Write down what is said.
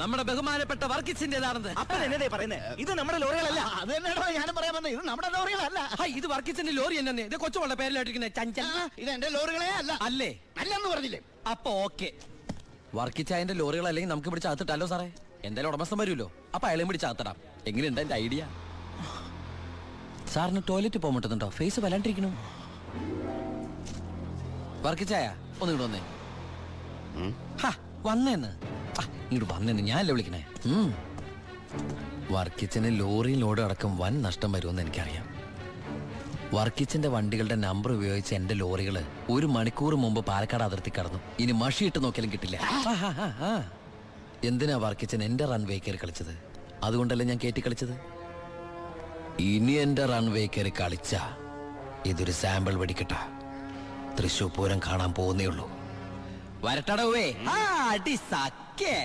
നമ്മുടെ ബഹുമാനപ്പെട്ട വർക്കിച്ചിന്റേതാണെന്ന്. അപ്പൻ എന്നതേ പറയുന്നേ? ഇത് നമ്മുടെ ലോറികളല്ല. അത് തന്നെയാണോ ഞാനും പറയാൻ വന്നത്. ഇത് നമ്മുടെ ലോറികളല്ല. ഇത് വർക്കിച്ചിന്റെ ലോറി തന്നെ. ഇത് കൊച്ചുമുള്ള പേരിലായിട്ടിരിക്കുന്നത് ചഞ്ചൽ. ഇത് എന്റെ ലോറികളെ അല്ല. അല്ലേ? അല്ലെന്ന് പറഞ്ഞില്ലേ? അപ്പൊ ഓക്കെ. വർക്കിച്ചായന്റെ ലോറികൾ അല്ലെങ്കിൽ നമുക്ക് പിടിച്ച് അകത്തിട്ടല്ലോ സാറേ. എന്തായാലും ഉടമസ്ഥൻ വരുമല്ലോ. അപ്പൊ അയാളെയും പിടിച്ച് അകത്തിടാം. എങ്ങനെയുണ്ട് എന്റെ ഐഡിയ? സാറിന് ടോയ്ലറ്റ് പോകാൻ പറ്റുന്നുണ്ടോ? ഫേസ് വല്ലാണ്ടിരിക്കണു. വർക്കിച്ചായ ഒന്ന് ഇങ്ങോട്ട് വന്നേ. വന്നേന്ന് ഇങ്ങോട്ട് വന്നേന്ന് ഞാനല്ലേ വിളിക്കണേ. വർക്കിച്ചന് ലോറി ലോഡ് അടക്കം വൻ നഷ്ടം വരുമെന്ന് എനിക്കറിയാം. വർക്കിച്ചന്റെ വണ്ടികളുടെ നമ്പർ ഉപയോഗിച്ച് എന്റെ ലോറികള് 1 മണിക്കൂർ മുമ്പ് പാലക്കാട് അതിർത്തി കടന്നു. ഇനി മഷിയിട്ട് നോക്കിയാലും കിട്ടില്ല. എന്തിനാ വർക്കിച്ചൻ എന്റെ റൺവേ കയറി കളിച്ചത്? അതുകൊണ്ടല്ലേ ഞാൻ കയറ്റി കളിച്ചത്. ഇനി എന്റെ റൺവേ കയറി കളിച്ച ഇതൊരു സാമ്പിൾ വെടിക്കട്ട. തൃശൂർ പൂരം കാണാൻ പോകുന്നേ ഉള്ളൂ. വരട്ടടവേ. അടി സക്കേ.